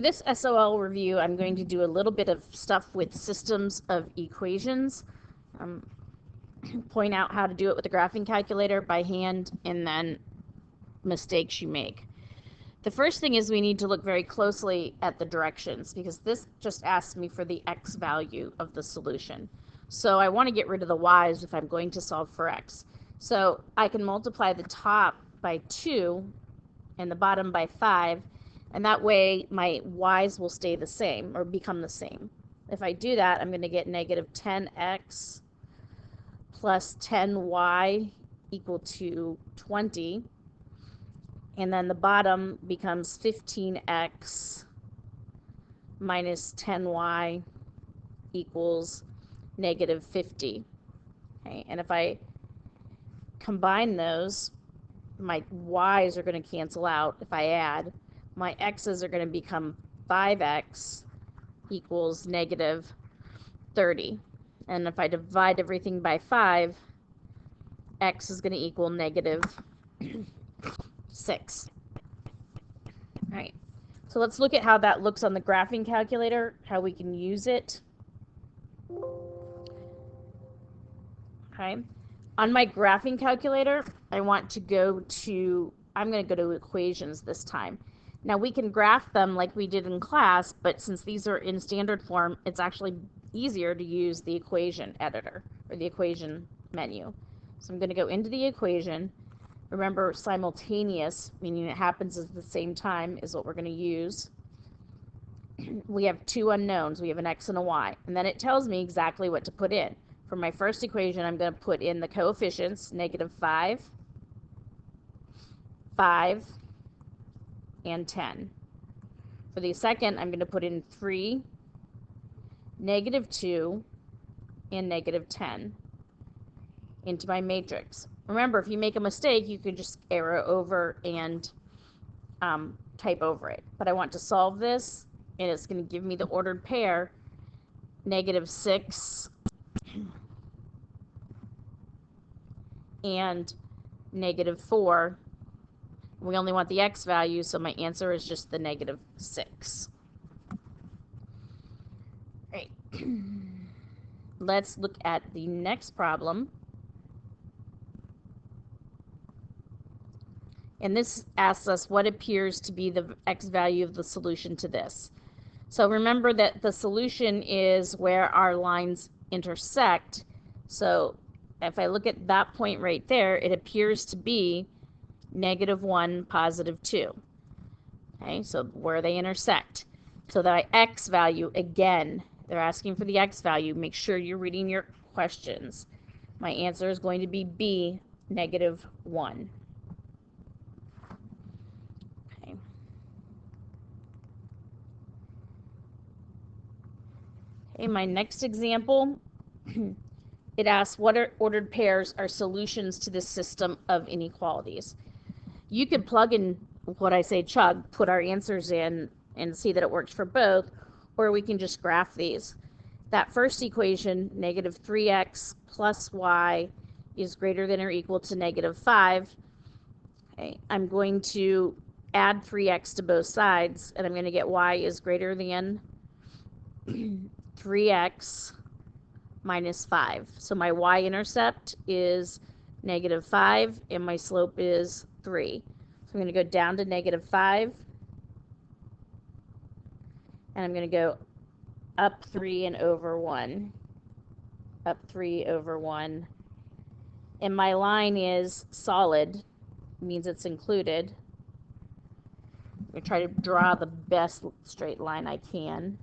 This SOL review, I'm going to do a little bit of stuff with systems of equations, point out how to do it with the graphing calculator by hand, and then mistakes you make. The first thing is we need to look very closely at the directions, because this just asks me for the x value of the solution. So I want to get rid of the y's if I'm going to solve for x. So I can multiply the top by 2 and the bottom by 5, and that way my y's will stay the same or become the same. If I do that, I'm going to get negative 10x plus 10y equal to 20. And then the bottom becomes 15x minus 10y equals negative 50. Okay, and if I combine those, my y's are going to cancel out. If I add, my x's are going to become 5x equals negative 30. And if I divide everything by 5, x is going to equal negative 6. All right, so let's look at how that looks on the graphing calculator, how we can use it. Okay, on my graphing calculator, I want to go to, I'm going to go to equations this time. Now we can graph them like we did in class, but since these are in standard form, it's actually easier to use the equation editor or the equation menu. So I'm going to go into the equation. Remember, simultaneous, meaning it happens at the same time, is what we're going to use. We have two unknowns. We have an x and a y. And then it tells me exactly what to put in. For my first equation, I'm going to put in the coefficients, negative 5, 5, and 10. For the second, I'm going to put in 3, negative 2, and negative 10 into my matrix. Remember, if you make a mistake, you can just arrow over and type over it. But I want to solve this, and it's going to give me the ordered pair, negative 6 and negative 4. We only want the x value, so my answer is just the negative 6. Great. Let's look at the next problem. And this asks us what appears to be the x value of the solution to this. So remember that the solution is where our lines intersect. So if I look at that point right there, it appears to be negative 1, positive 2. Okay, so where they intersect. So the x value, again, they're asking for the x value. Make sure you're reading your questions. My answer is going to be B, negative 1. Okay. Okay, my next example, it asks what ordered pairs are solutions to this system of inequalities. You could plug in what I say chug, put our answers in and see that it works for both, or we can just graph these. That first equation, negative 3x plus y is greater than or equal to negative 5. Okay, I'm going to add 3x to both sides, and I'm going to get y is greater than 3x minus 5. So my y-intercept is negative 5, and my slope is 3. So I'm going to go down to negative 5, and I'm going to go up 3 and over 1. Up 3 over 1. And my line is solid, means it's included. I'm going to try to draw the best straight line I can.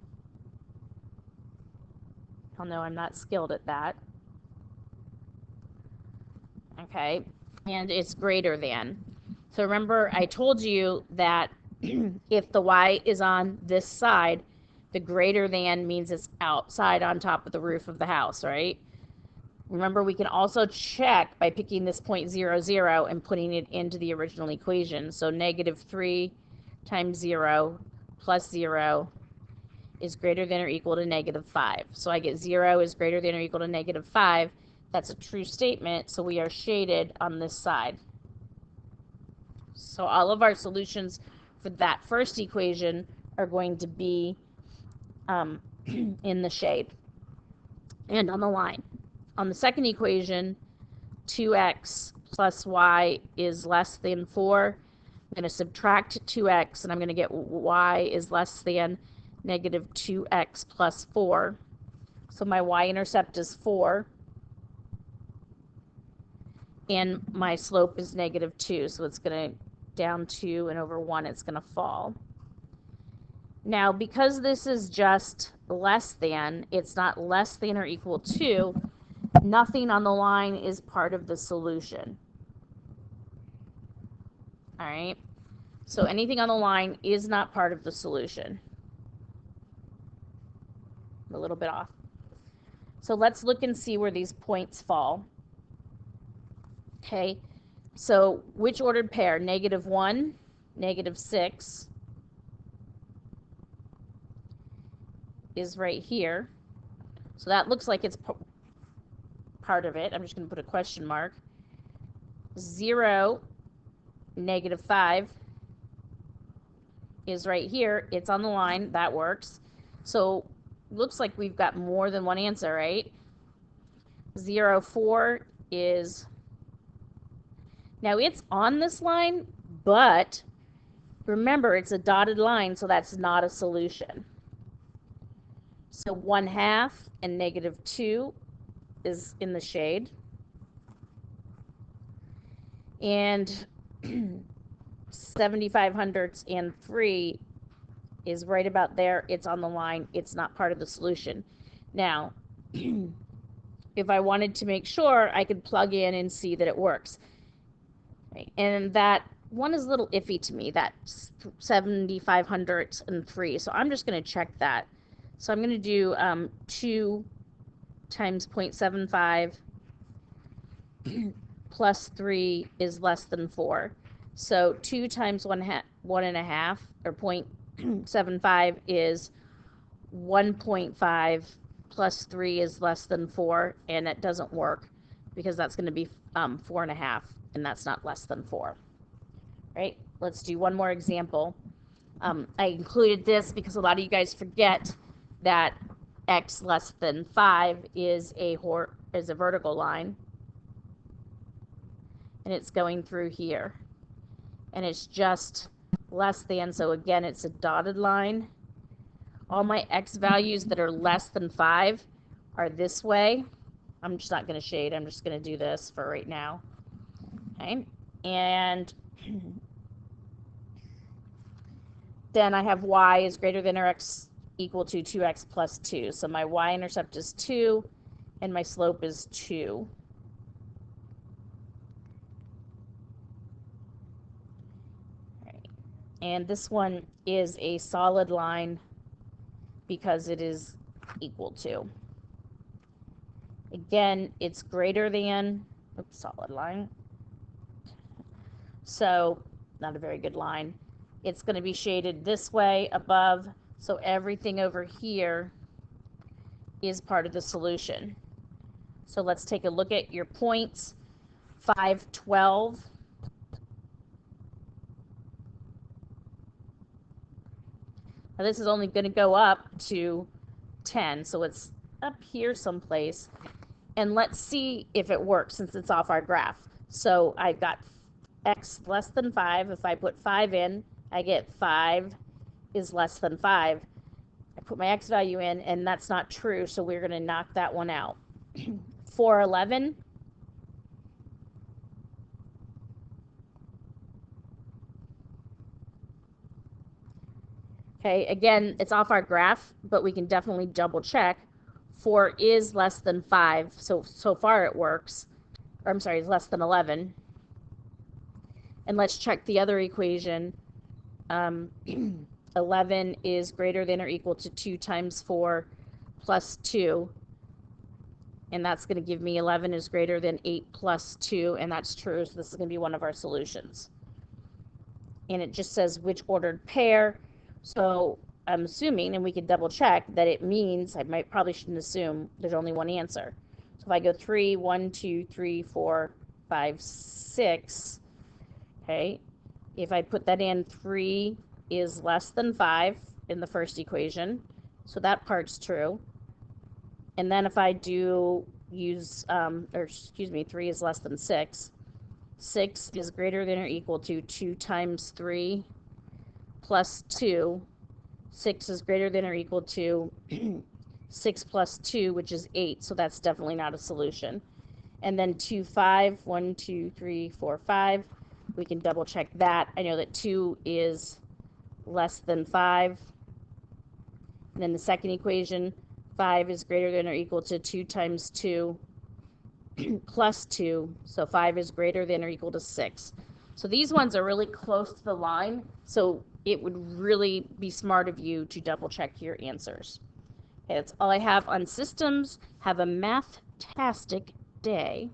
Although I'm not skilled at that. Okay, and it's greater than. So remember, I told you that if the y is on this side, the greater than means it's outside on top of the roof of the house, right? Remember, we can also check by picking this point 0, 0 and putting it into the original equation. So negative 3 times 0 plus 0 is greater than or equal to negative 5. So I get 0 is greater than or equal to negative 5. That's a true statement, so we are shaded on this side. So all of our solutions for that first equation are going to be in the shade and on the line. On the second equation, 2x plus y is less than 4. I'm going to subtract 2x, and I'm going to get y is less than negative 2x plus 4. So my y-intercept is 4. And my slope is negative 2. So it's going to down 2, and over 1 it's going to fall. Now, because this is just less than, it's not less than or equal to, nothing on the line is part of the solution. All right? So anything on the line is not part of the solution. A little bit off. So let's look and see where these points fall. Okay, so which ordered pair? Negative 1, negative 6 is right here. So that looks like it's part of it. I'm just going to put a question mark. 0, negative 5 is right here. It's on the line. That works. So looks like we've got more than one answer, right? 0, 4 is... Now it's on this line, but remember it's a dotted line, so that's not a solution. So 1/2 and negative 2 is in the shade. And 75/100 and 3 is right about there. It's on the line. It's not part of the solution. Now, if I wanted to make sure, I could plug in and see that it works. Right. And that one is a little iffy to me, that 75/100 and 3. So I'm just going to check that. So I'm going to do 2 times 0.75 plus 3 is less than 4. So 2 times 1.5 or 0.75 is 1.5 plus 3 is less than 4, and it doesn't work because that's going to be 4.5, and that's not less than 4. Right? Let's do one more example. I included this because a lot of you guys forget that x less than 5 is a vertical line, and it's going through here, and it's just less than, so again it's a dotted line. All my x values that are less than 5 are this way. I'm just not going to shade, I'm just going to do this for right now. Okay, and then I have y is greater than or x equal to 2x plus 2. So my y-intercept is 2, and my slope is 2. Right. And this one is a solid line because it is equal to. Again, it's greater than, oops, solid line. So not a very good line. It's going to be shaded this way above, so everything over here is part of the solution. So let's take a look at your points. 5, 12. Now this is only going to go up to 10, so it's up here someplace. And let's see if it works since it's off our graph. So I've got x less than 5. If I put 5 in, I get 5 is less than 5. I put my x value in, and that's not true, so we're going to knock that one out. 411. Okay, again, it's off our graph, but we can definitely double check. 4 is less than 5, so far it works. Or I'm sorry, it's less than 11. And let's check the other equation. 11 is greater than or equal to 2 times 4 plus 2. And that's going to give me 11 is greater than 8 plus 2, and that's true, so this is going to be one of our solutions. And it just says which ordered pair, so I'm assuming, and we can double check, that it means, probably shouldn't assume there's only one answer. So if I go 3, 1, 2, 3, 4, 5, 6, okay, if I put that in, 3 is less than 5, in the first equation. So that part's true. And then if I do use, 3 is less than 6. 6 is greater than or equal to 2 times 3 plus 2. 6 is greater than or equal to 6 plus 2, which is 8. So that's definitely not a solution. And then 2, 5, 1, 2, 3, 4, 5. We can double check that. I know that 2 is less than 5. And then the second equation, 5 is greater than or equal to 2 times 2 plus 2. So 5 is greater than or equal to 6. So these ones are really close to the line. So it would really be smart of you to double check your answers. Okay, that's all I have on systems. Have a math-tastic day.